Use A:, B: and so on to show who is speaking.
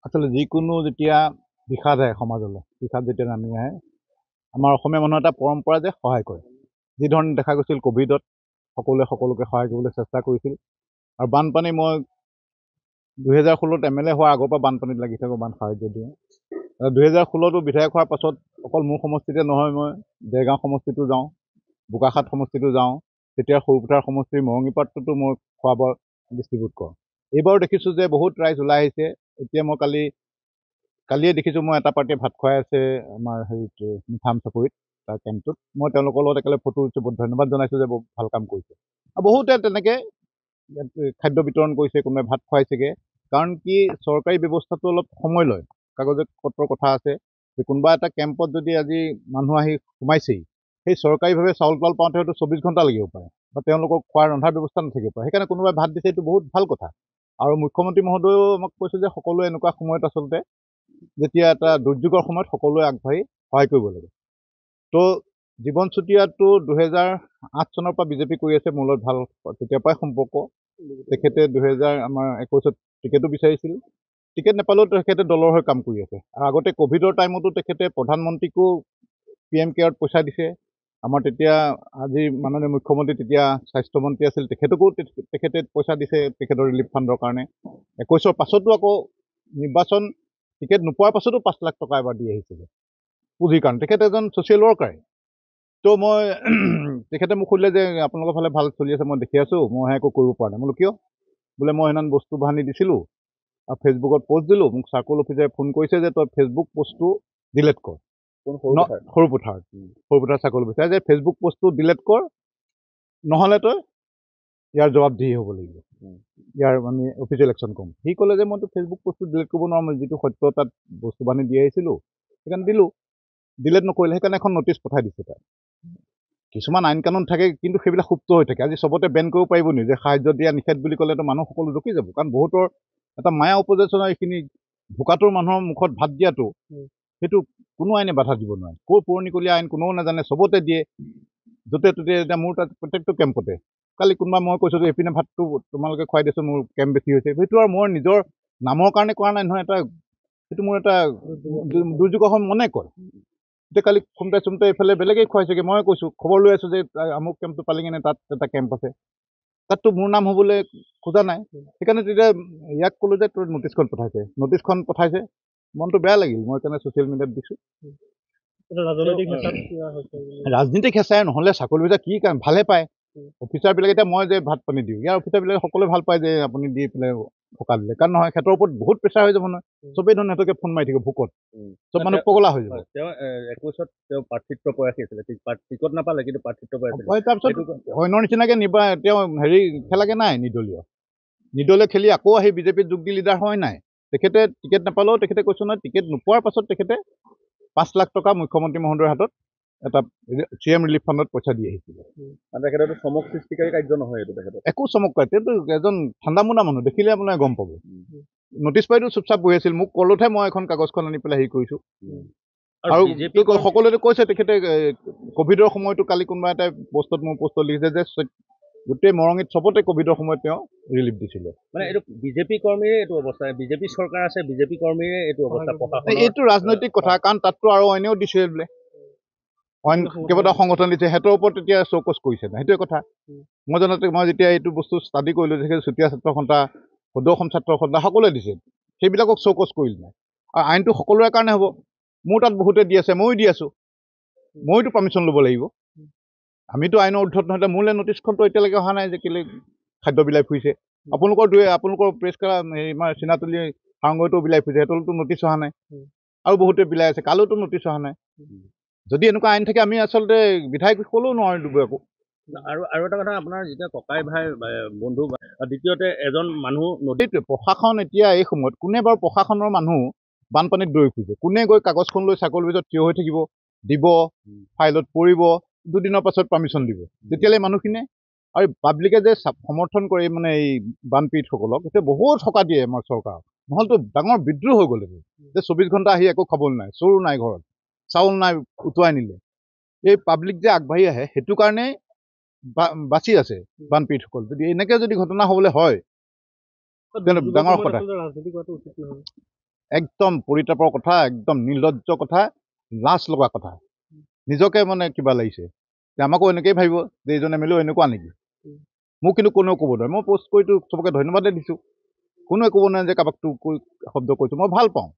A: আচলতে যিকোনো যেতিয়া বিষাদ আহে সমাজলৈ, বিষাদ যেতিয়া নামি আহে, আমাৰ অসমীয়া মানুহৰ এটা পৰম্পৰা যে সহায় কৰে। যি ধৰণে দেখা গৈছিল ক'ভিডত সকলোৱে সকলোকে সহায় কৰিবলৈ চেষ্টা কৰিছিল। আৰু বানপানী মই 2016ত MLA হোৱাৰ আগৰ পৰা বানপানীত লাগি থাকোঁ, বান সাহাৰ্য দিওঁ। 2016তো বিধায়ক হোৱাৰ পাছত অকল মোৰ সমষ্টিতে নহয়, মই দেৰগাঁও সমষ্টিতো যাওঁ, বোকাখাট সমষ্টিতো যাওঁ, তেতিয়া সৰুপথাৰ সমষ্টিৰ মৰঙীপাটতো মই খোৱা বোৱা ডিষ্ট্ৰিবিউট কৰোঁ। এইবাৰো দেখিছোঁ যে বহুত ৰাইজ ওলাই আহিছে। এতিয়া মই কালিয়ে দেখিছোঁ, মই এটা পাৰ্টিয়ে ভাত খুৱাই আছে আমাৰ হেৰিত মিঠাম চাপৰিত, তাৰ কেম্পটোত। মই তেওঁলোকৰ লগত একেলগে ফটো উঠিছোঁ, বহুত ধন্যবাদ জনাইছোঁ যে বহুত ভাল কাম কৰিছে। আৰু বহুতে তেনেকৈ খাদ্য বিতৰণ কৰিছে, কোনোবাই ভাত খুৱাইছেগৈ। কাৰণ কি, চৰকাৰী ব্যৱস্থাটো অলপ সময় লয়। কাগজে পত্ৰৰ কথা আছে যে কোনোবা এটা কেম্পত যদি আজি মানুহ আহি সোমাইছেই, সেই চৰকাৰীভাৱে চাউল তাউল পাওঁতে হয়তো 24 ঘণ্টা লাগিব পাৰে, বা তেওঁলোকক খোৱাৰ ৰন্ধাৰ ব্যৱস্থা নাথাকিব পাৰে। সেইকাৰণে কোনোবাই ভাত দিছে, এইটো বহুত ভাল কথা। আৰু মুখ্যমন্ত্ৰী মহোদয়েও আমাক কৈছে যে সকলোৱে এনেকুৱা সময়ত আচলতে যেতিয়া এটা দুৰ্যোগৰ সময়ত সকলোৱে আগবাঢ়ি সহায় কৰিব লাগে। তো জীৱন চুতীয়াটো 2008 চনৰ পৰা বিজেপি কৰি আছে, মোৰ লগত ভাল তেতিয়াৰ পৰাই সম্পৰ্ক। তেখেতে 2021ত টিকেটো বিচাৰিছিল, টিকেট নাপালেও তেখেতে দলৰ হৈ কাম কৰি আছে। আৰু আগতে ক'ভিডৰ টাইমতো তেখেতে প্ৰধানমন্ত্ৰীকো PM কেয়াৰত পইচা দিছে। আমাৰ তেতিয়া আজি মাননীয় মুখ্যমন্ত্ৰী তেতিয়া স্বাস্থ্যমন্ত্ৰী আছিল, তেখেতকো তেখেতে পইচা দিছে তেখেতৰ ৰিলিফ ফাণ্ডৰ কাৰণে। 21ৰ পাছতো আকৌ নিৰ্বাচন টিকেট নোপোৱাৰ পাছতো 5 লাখ টকা এবাৰ দি আহিছিলে পুঁজিৰ কাৰণে। তেখেতে এজন ছ'চিয়েল ৱৰ্কাৰে। তো মই তেখেতে মোক সুধিলে যে আপোনালোকৰ ফালে ভাল চলি আছে, মই দেখি আছোঁ, মইহে একো কৰিব পৰা নাই। বোলো কিয়? বোলে মই সেইদিনা বস্তু বাহানি দিছিলোঁ আৰু ফেচবুকত পষ্ট দিলোঁ, মোক চাৰ্কল অফিচাৰে ফোন কৰিছে যে তই ফেচবুক পষ্টটো ডিলেট কৰ। সৰুপথাৰ চাৰ্কল অফিচাৰে যে ফেচবুক পষ্টটো ডিলেট কৰ, নহ'লে তই ইয়াৰ জবাবদিহি হ'ব লাগিব, ইয়াৰ মানে অফিচিয়েল একশ্যন ক'ম। সি ক'লে যে মইতো ফেচবুক পষ্টটো ডিলেট কৰিব নোৱাৰোঁ, মই যিটো সত্য তাত বস্তু বাহানি দি আহিছিলোঁ, সেইকাৰণে দিলোঁ। ডিলেট নকৰিলে, সেইকাৰণে এখন নটিচ পঠাই দিছে তাত। কিছুমান আইন কানুন থাকে, কিন্তু সেইবিলাক সুপ্ত হৈ থাকে। আজি চবতে বেন কৰিব পাৰিব নি যে সাহায্য দিয়া নিষেধ বুলি ক'লেতো মানুহ সকলো ৰখি যাব। কাৰণ বহুতৰ এটা মায়া উপজেচনৰ এইখিনি ভোকাটোৰ মানুহৰ মুখত ভাত দিয়াটো, সেইটো কোনো আইনে বাধা দিব নোৱাৰে। ক'ৰ পুৰণিকলীয়া আইন কোনেও নাজানে, চবতে দিয়ে, য'তে ত'তে। এতিয়া মোৰ তাত প্ৰত্যেকটো কেম্পতে কালি কোনোবা মই কৈছোঁ যে এইপিনে ভাতটো তোমালোকে খুৱাই দিছোঁ, মোৰ কেম্প বেছি হৈছে। সেইটো আৰু মোৰ নিজৰ নামৰ কাৰণে কৰা নাই নহয়, সেইটো মোৰ এটা দুৰ্যোগৰ সময় মনে কয়। এতিয়া কালি খুমটাই চুমটাই এইফালে বেলেগেই খুৱাইছেগৈ, মই কৈছোঁ খবৰ লৈ আছোঁ যে আমুক কেম্পটো পালিগৈনে, তাত এটা কেম্প আছে, তাততো মোৰ নাম হ'বলৈ খোজা নাই। সেইকাৰণে তেতিয়া ইয়াক ক'লোঁ যে তোৰ নটিচখন পঠাইছে, মনটো বেয়া লাগিল। মই সেইকাৰণে ছ'চিয়েল মিডিয়াত দিছোঁ। ৰাজনীতিক হেঁচাই নহ'লে চাকৰি অফিচাৰ কি কাম, ভালে পায় অফিচাৰবিলাকে। এতিয়া মই যে ভাত পানী দিওঁ, ইয়াৰ অফিচাৰবিলাকে সকলোৱে ভাল পায় যে আপুনি দি পেলাই থকা দিলে। কাৰণ নহয়, সিহঁতৰ ওপৰত বহুত প্ৰেছাৰ হৈ যাব নহয়, চবেই ধৰক সিহঁতকে ফোন মাৰি থাকিব ভোকত, চব মানুহ পগলা হৈ যাব।
B: তেওঁ 21ত তেওঁ প্ৰাৰ্থিত্ব প্ৰয়াসী আছিলে, টিকট নাপালে, কিন্তু প্ৰাৰ্থিত্ব প্ৰয়াসী।
A: তাৰপিছত অন্যৰ নিচিনাকৈ তেওঁ হেৰি খেলাগে নাই, নিৰ্দলীয় খেলি আকৌ আহি বিজেপিত যোগ দি লিডাৰ হয় নাই। তেখেতে টিকেট নাপালেও তেখেতে কৈছোঁ নহয়, টিকেট নোপোৱাৰ পাছত তেখেতে 5 লাখ টকা মুখ্যমন্ত্ৰী মহোদয়ৰ হাতত এটা CM ৰিলিফ ফাণ্ডত পইচা দি আহিছিলে।
B: তেখেতৰতো চমক সৃষ্টিকাৰী কাৰ্য নহয় এইটো। তেখেতৰ
A: একো চমৎকাৰ, তেওঁতো এজন ঠাণ্ডা মুণ্ডা মানুহ, দেখিলে আপোনাৰ গম পাব। নটিচ পাইতো চুপচাপ বহি আছিল, মোক ক'লতহে মই এখন কাগজখন আনি পেলাই হেৰি কৰিছোঁ। আৰু সকলোৱে কৈছে তেখেতে ক'ভিডৰ সময়তো কালি কোনোবা এটা মোৰ পষ্টত লিখিছে যে গোটেই মৰঙীত চবতে ক'ভিডৰ সময়ত তেওঁ ৰিলিফ দিছিলে।
B: মানে এইটো বিজেপি কৰ্মীৰে এইটো অৱস্থা, বিজেপি চৰকাৰ আছে, বিজেপি কৰ্মীৰে এইটো অৱস্থা।
A: এইটো ৰাজনৈতিক কথা, কাৰণ তাততো আৰু অইনেও দিছে বোলে, অইন কেইবাটাও সংগঠন দিছে, সিহঁতৰ ওপৰত তেতিয়া চৌকছ কৰিছে নাই, সেইটোৱে কথা। মই জানোতে মই যেতিয়া এইটো বস্তু ষ্টাডি কৰিলোঁ, তেখেতে চুতীয়া ছাত্ৰ সন্থা, সদৌ অসম ছাত্ৰ সন্থা সকলোৱে দিছে, সেইবিলাকক চৌকছ কৰিলে নাই। আৰু আইনটো সকলোৰে কাৰণে হ'ব। মোৰ তাত বহুতে দি আছে, ময়ো দি আছোঁ, ময়োতো পাৰ্মিশ্যন ল'ব লাগিব। আমিতো আইনৰ উৰ্ধত নহয়। মোলৈ নটিচখনতো এতিয়ালৈকে অহা নাই যে কেলৈ খাদ্য বিলাই ফুৰিছে। আপোনালোকৰ প্ৰেছ আমাৰ চিনাতলী সাংগতো বিলাই ফুৰিছে, সিহঁতৰতো নটিচ অহা নাই। আৰু বহুতে বিলাই আছে, কালৈতো নটিচ অহা নাই। যদি এনেকুৱা আইন থাকে, আমি আচলতে বিধায়ক ক'লেও নোৱাৰোঁ দিব একো।
B: আৰু এটা কথা, আপোনাৰ যেতিয়া ককাই ভাই বন্ধু, দ্বিতীয়তে এজন মানুহ
A: নদীত প্ৰশাসন এতিয়া এই সময়ত কোনে বাৰু প্ৰশাসনৰ মানুহ বানপানীত দৌৰি ফুৰিছে, কোনে গৈ কাগজখন লৈ চাকৰিৰ ভিতৰত থিয় হৈ থাকিব, দিব, ফাইলত পৰিব, দুদিনৰ পাছত পাৰ্মিশ্যন দিব, তেতিয়ালৈ মানুহখিনিয়ে। আৰু পাব্লিকে যে সমৰ্থন কৰে মানে এই বানপীড়িতসকলক, এতিয়া বহুত সকাহ দিয়ে আমাৰ চৰকাৰক, নহ'লেতো ডাঙৰ বিদ্ৰোহ হৈ গ'ল যে 24 ঘণ্টা আহি একো খাবলৈ নাই, চোৰ নাই ঘৰত, চাউল নাই উটুৱাই নিলে। এই পাব্লিক যে আগবাঢ়ি আহে, সেইটো কাৰণেই বাচি আছে বানপীড়িতসকল। যদি এনেকৈ যদি ঘটনা হ'বলৈ হয়, ডাঙৰ কথা। একদম পৰিতাপৰ কথা, একদম নিৰ্লজ্জ কথা, লাজ লগা কথা। নিজকে মানে কিবা লাগিছে যে আমাকো এনেকেই ভাবিব যে এইজন এম এল এ এনেকুৱা নেকি। মোক কিন্তু কোনেও ক'ব নোৱাৰে, মই পষ্ট কৰিতো চবকে ধন্যবাদে দিছোঁ। কোনোৱে ক'ব নোৱাৰে যে কাৰোবাক তোৰ শব্দ কৈছোঁ, মই ভাল পাওঁ।